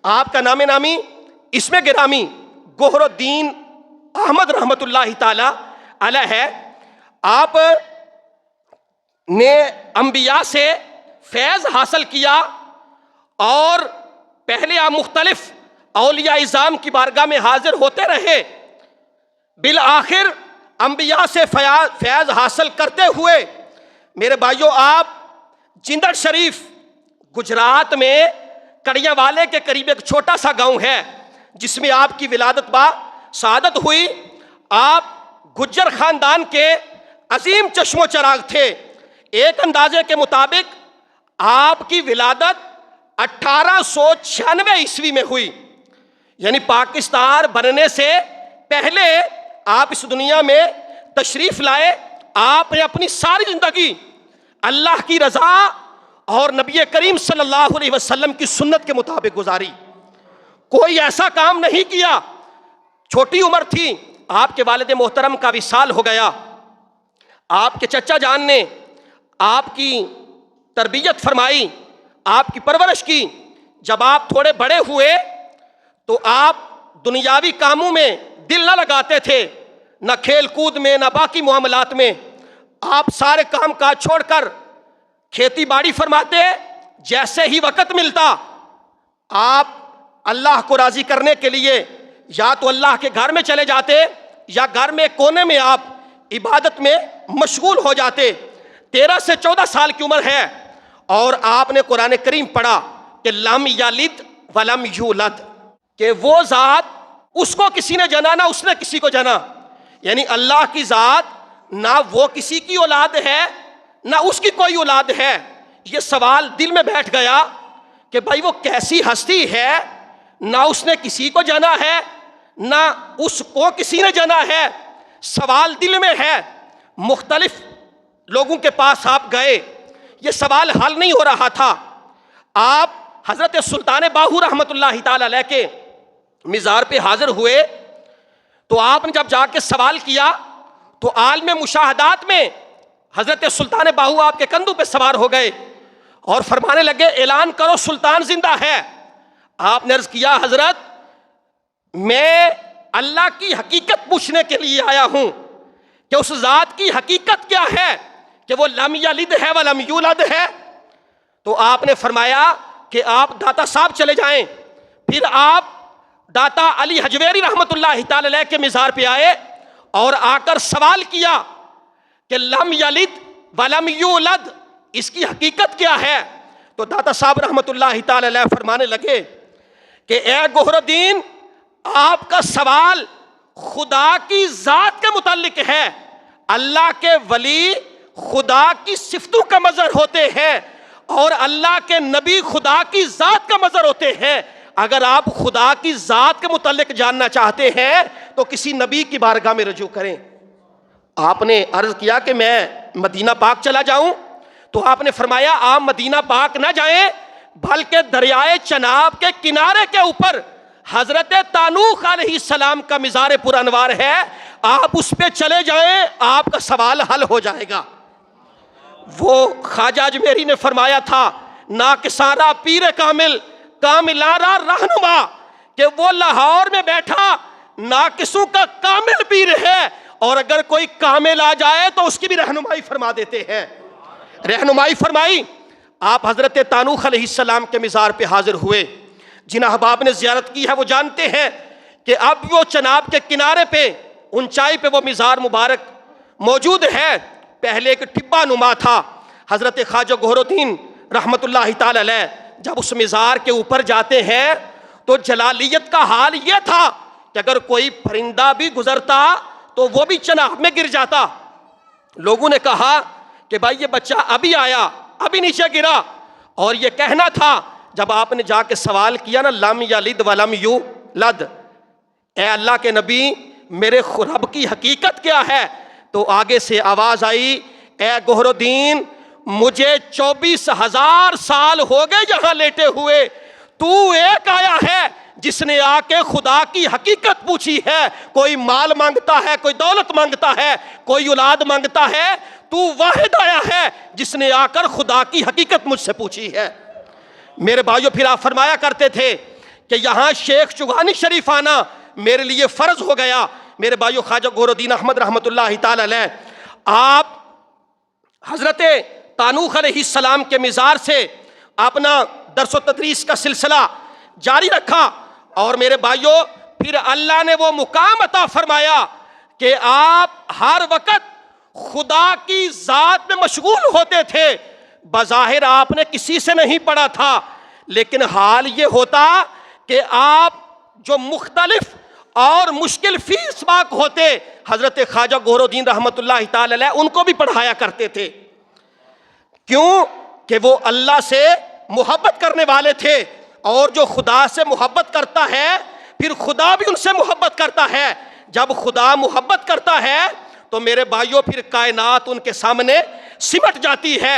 آپ کا نام نامی اسم گرامی گوہر الدین احمد رحمت اللہ تعالی علیہ ہے۔ آپ نے انبیاء سے فیض حاصل کیا اور پہلے آپ مختلف اولیاء اعظام کی بارگاہ میں حاضر ہوتے رہے، بالآخر انبیاء سے فیض حاصل کرتے ہوئے میرے بھائیوں آپ جندڑ شریف گجرات میں کڑیاں والے کے قریب ایک چھوٹا سا گاؤں ہے جس میں آپ کی ولادت با سعادت ہوئی۔ آپ گجر خاندان کے عظیم چشم و چراغ تھے۔ ایک اندازے کے مطابق آپ کی ولادت 1896 عیسوی میں ہوئی، یعنی پاکستان بننے سے پہلے آپ اس دنیا میں تشریف لائے۔ آپ نے اپنی ساری زندگی اللہ کی رضا اور نبی کریم صلی اللہ علیہ وسلم کی سنت کے مطابق گزاری، کوئی ایسا کام نہیں کیا۔ چھوٹی عمر تھی، آپ کے والد محترم کا وصال ہو گیا۔ آپ کے چچا جان نے آپ کی تربیت فرمائی، آپ کی پرورش کی۔ جب آپ تھوڑے بڑے ہوئے تو آپ دنیاوی کاموں میں دل نہ لگاتے تھے، نہ کھیل کود میں، نہ باقی معاملات میں۔ آپ سارے کام کاج چھوڑ کر کھیتی باڑی فرماتے، جیسے ہی وقت ملتا آپ اللہ کو راضی کرنے کے لیے یا تو اللہ کے گھر میں چلے جاتے یا گھر میں کونے میں آپ عبادت میں مشغول ہو جاتے۔ 13 سے 14 سال کی عمر ہے اور آپ نے قرآن کریم پڑھا کہ لم یلد ولم یولد، کہ وہ ذات اس کو کسی نے جنا نہ اس نے کسی کو جنا، یعنی اللہ کی ذات نہ وہ کسی کی اولاد ہے نہ اس کی کوئی اولاد ہے۔ یہ سوال دل میں بیٹھ گیا کہ بھائی وہ کیسی ہستی ہے، نہ اس نے کسی کو جنا ہے نہ اس کو کسی نے جنا ہے۔ سوال دل میں ہے، مختلف لوگوں کے پاس آپ گئے، یہ سوال حل نہیں ہو رہا تھا۔ آپ حضرت سلطان باہو رحمت اللہ تعالی علیہ کے مزار پہ حاضر ہوئے تو آپ نے جب جا کے سوال کیا تو عالم مشاہدات میں حضرت سلطان باہو آپ کے کندھوں پہ سوار ہو گئے اور فرمانے لگے اعلان کرو سلطان زندہ ہے۔ آپ نے عرض کیا حضرت میں اللہ کی حقیقت پوچھنے کے لیے آیا ہوں کہ اس ذات کی حقیقت کیا ہے کہ وہ لم یلد ہے ولم یولد ہے۔ تو آپ نے فرمایا کہ آپ داتا صاحب چلے جائیں۔ پھر آپ داتا علی حجویری رحمت اللہ تعالی علیہ کے مزار پہ آئے اور آ کر سوال کیا کہ لم یلد ولم یولد اس کی حقیقت کیا ہے؟ تو داتا صاحب رحمت اللہ تعالی علیہ فرمانے لگے کہ اے گوہر الدین، آپ کا سوال خدا کی ذات کے متعلق ہے۔ اللہ کے ولی خدا کی صفتوں کا مظہر ہوتے ہیں اور اللہ کے نبی خدا کی ذات کا مظہر ہوتے ہیں۔ اگر آپ خدا کی ذات کے متعلق جاننا چاہتے ہیں تو کسی نبی کی بارگاہ میں رجوع کریں۔ آپ نے عرض کیا کہ میں مدینہ پاک چلا جاؤں، تو آپ نے فرمایا آپ مدینہ پاک نہ جائیں بلکہ دریائے چناب کے کنارے کے اوپر حضرت تانوخ علیہ السلام کا مزار پر انوار ہے، آپ اس پہ چلے جائیں، آپ کا سوال حل ہو جائے گا۔ وہ خواجہ اجمیری نے فرمایا تھا ناکسارا پیر کامل کاملارا رہنما، کہ وہ لاہور میں بیٹھا ناقصوں کا کامل پیر ہے، اور اگر کوئی کامل آ جائے تو اس کی بھی رہنمائی فرما دیتے ہیں۔ رہنمائی فرمائی۔ آپ حضرت تانوخ علیہ السلام کے مزار پہ حاضر ہوئے۔ جن احباب نے زیارت کی ہے وہ جانتے ہیں کہ اب وہ چناب کے کنارے پہ اونچائی پہ وہ مزار مبارک موجود ہے۔ پہلے ایک ٹھبا نما تھا۔ حضرت خواجہ گوہر الدین رحمت اللہ تعالی علیہ جب اس مزار کے اوپر جاتے ہیں تو جلالیت کا حال یہ تھا کہ اگر کوئی پرندہ بھی گزرتا تو وہ بھی چناب میں گر جاتا۔ لوگوں نے کہا کہ بھائی یہ بچہ ابھی آیا ابھی نیچے گرا، اور یہ کہنا تھا جب آپ نے جا کے سوال کیا نا لم یلد ولم یولد، اے اللہ کے نبی میرے رب کی حقیقت کیا ہے؟ تو آگے سے آواز آئی اے گوہر الدین مجھے 24,000 سال ہو گئے یہاں لیٹے ہوئے، تو ایک آیا ہے جس نے آ کے خدا کی حقیقت پوچھی ہے۔ کوئی مال مانگتا ہے، کوئی دولت مانگتا ہے، کوئی اولاد مانگتا ہے، تو واحد آیا ہے جس نے آ کر خدا کی حقیقت مجھ سے پوچھی ہے۔ میرے بھائیوں پھر آپ فرمایا کرتے تھے کہ یہاں شیخ چغانی شریف آنا میرے لیے فرض ہو گیا۔ میرے بھائیو، خواجہ گور الدین احمد رحمۃ اللہ تعالی علیہ، آپ حضرت تانوخ علیہ السلام کے مزار سے اپنا درس و تدریس کا سلسلہ جاری رکھا، اور میرے بھائیو پھر اللہ نے وہ مقام عطا فرمایا کہ آپ ہر وقت خدا کی ذات میں مشغول ہوتے تھے۔ بظاہر آپ نے کسی سے نہیں پڑھا تھا، لیکن حال یہ ہوتا کہ آپ جو مختلف اور مشکل فی اسباق ہوتے، حضرت خواجہ گور الدین رحمۃ اللہ تعالی علیہ ان کو بھی پڑھایا کرتے تھے۔ کیوں کہ وہ اللہ سے محبت کرنے والے تھے، اور جو خدا سے محبت کرتا ہے پھر خدا بھی ان سے محبت کرتا ہے۔ جب خدا محبت کرتا ہے تو میرے بھائیوں پھر کائنات ان کے سامنے سمٹ جاتی ہے۔